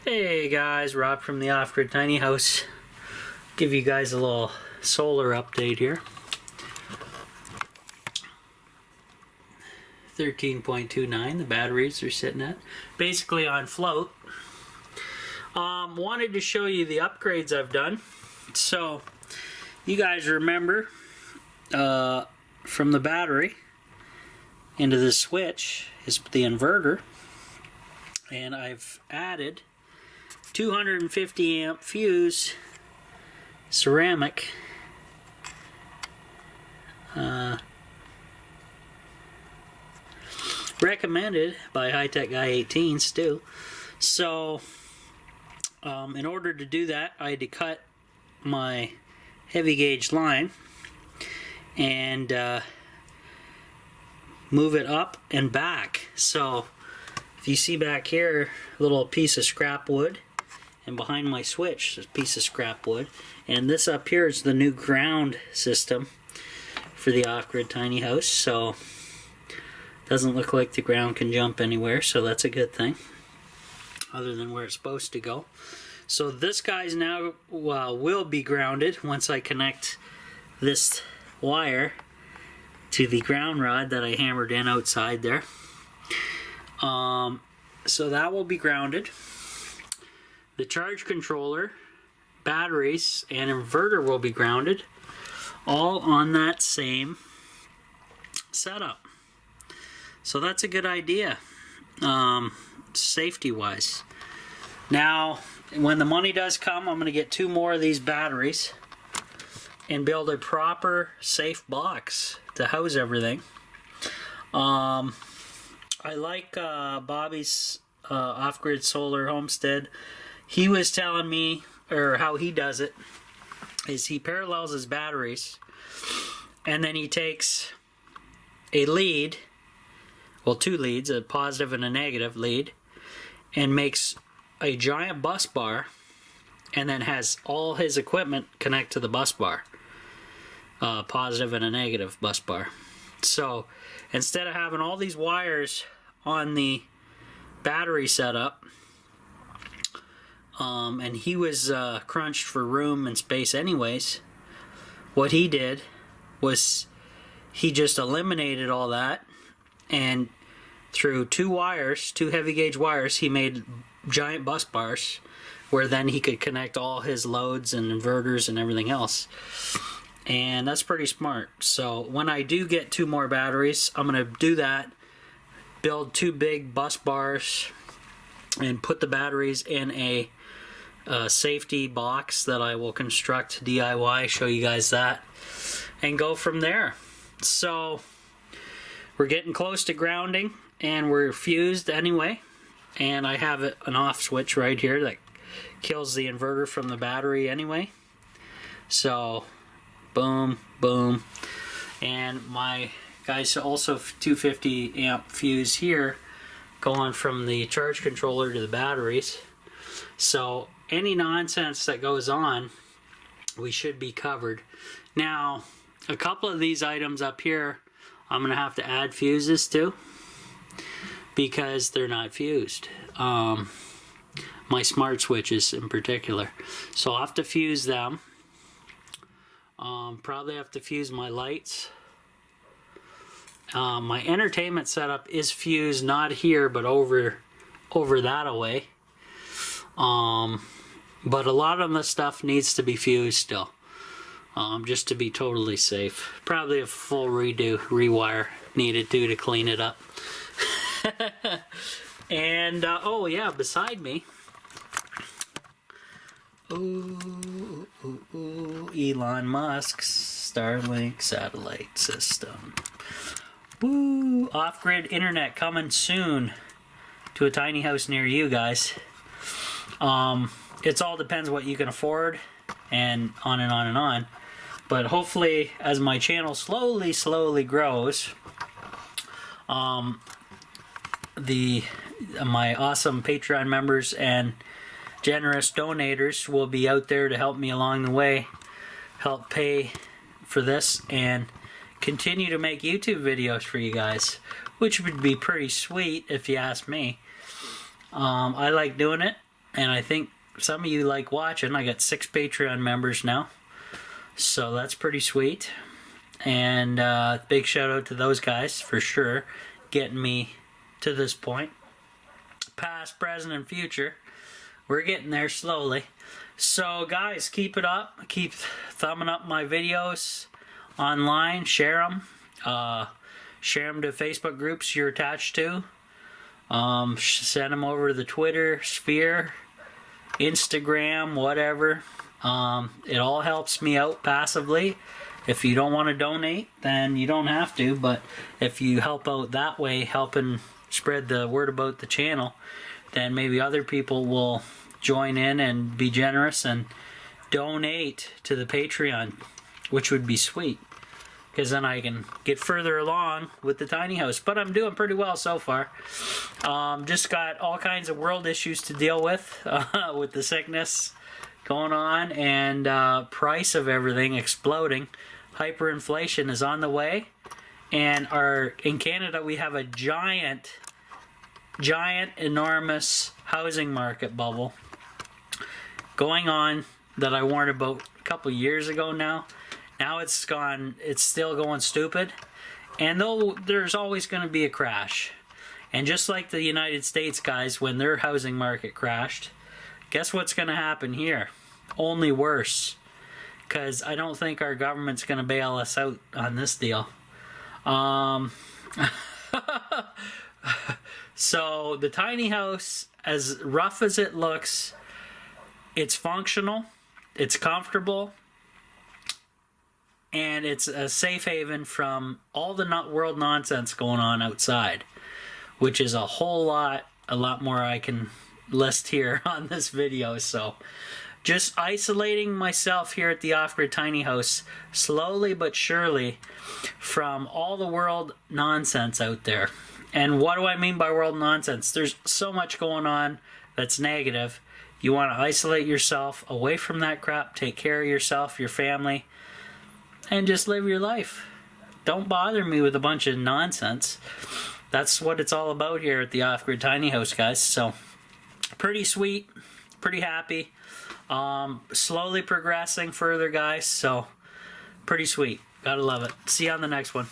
Hey guys, Rob from the Off-Grid Tiny House. Give you guys a little solar update here. 13.29, the batteries are sitting at. Basically on float. Wanted to show you the upgrades I've done. So, you guys remember from the battery into the switch is the inverter. And I've added 250 amp fuse ceramic recommended by High Tech Guy 18 Stu. So in order to do that, I had to cut my heavy gauge line and move it up and back. So if you see back here, a little piece of scrap wood, and behind my switch is a piece of scrap wood, and this up here is the new ground system for the Off-Grid Tiny House. So doesn't look like the ground can jump anywhere, so that's a good thing, other than where it's supposed to go. So this guy's now will be grounded once I connect this wire to the ground rod that I hammered in outside there. So that will be grounded. The charge controller, batteries, and inverter will be grounded, all on that same setup. So that's a good idea, safety-wise. Now, when the money does come, I'm going to get 2 more of these batteries and build a proper, safe box to house everything. I like Bobby's Off-Grid Solar Homestead. He was telling me, or how he does it, is he parallels his batteries, and then he takes a lead, well, 2 leads, a positive and a negative lead, and makes a giant bus bar, and then has all his equipment connect to the bus bar, positive and a negative bus bar. So instead of having all these wires on the battery setup, and he was crunched for room and space anyways, what he did was he just eliminated all that, and through 2 wires, 2 heavy gauge wires, he made giant bus bars where then he could connect all his loads and inverters and everything else. And that's pretty smart. So when I do get 2 more batteries, I'm going to do that, build 2 big bus bars, and put the batteries in a safety box that I will construct DIY, show you guys that, and go from there. So we're getting close to grounding, and we're fused anyway, and I have an off switch right here that kills the inverter from the battery anyway. So boom, boom, and my guys also 250 amp fuse here going from the charge controller to the batteries. So any nonsense that goes on, we should be covered. Now, a couple of these items up here, I'm going to have to add fuses to, because they're not fused. My smart switches in particular. So I'll have to fuse them. Probably have to fuse my lights. My entertainment setup is fused, not here, but over that away. But a lot of the stuff needs to be fused still, just to be totally safe. Probably a full rewire needed to clean it up. And oh yeah, beside me, Elon Musk's Starlink satellite system. Woo! Off-grid internet coming soon to a tiny house near you guys. It all depends what you can afford, and on and on and on. But hopefully, as my channel slowly grows, my awesome Patreon members and generous donators will be out there to help me along the way, help pay for this, and continue to make YouTube videos for you guys, which would be pretty sweet if you ask me. I like doing it, and I think some of you like watching. I got 6 Patreon members now, so that's pretty sweet. And big shout out to those guys for sure, getting me to this point. Past, present, and future. We're getting there slowly. So guys, keep it up. Keep thumbing up my videos online. Share them. Share them to Facebook groups you're attached to. Send them over to the Twitter sphere, Instagram, whatever. It all helps me out passively. If you don't want to donate, then you don't have to. But if you help out that way, helping spread the word about the channel, then maybe other people will join in and be generous and donate to the Patreon, which would be sweet, because then I can get further along with the tiny house. But I'm doing pretty well so far. Just got all kinds of world issues to deal with the sickness going on, and price of everything exploding. Hyperinflation is on the way, and in Canada we have a giant, enormous housing market bubble going on that I warned about a couple years ago now. Now it's still going stupid, and though there's always going to be a crash. And just like the United States, guys, when their housing market crashed, guess what's going to happen here? Only worse, because I don't think our government's going to bail us out on this deal. So the tiny house, as rough as it looks, it's functional, it's comfortable, and it's a safe haven from all the world nonsense going on outside, which is a lot more I can list here on this video. So just isolating myself here at the Off-Grid Tiny House, slowly but surely, from all the world nonsense out there. And what do I mean by world nonsense? There's so much going on that's negative. You want to isolate yourself away from that crap, take care of yourself, your family, and just live your life. Don't bother me with a bunch of nonsense. That's what it's all about here at the Off-Grid Tiny House, guys. So, pretty sweet, pretty happy. Slowly progressing further, guys, so pretty sweet. Gotta love it. See you on the next one.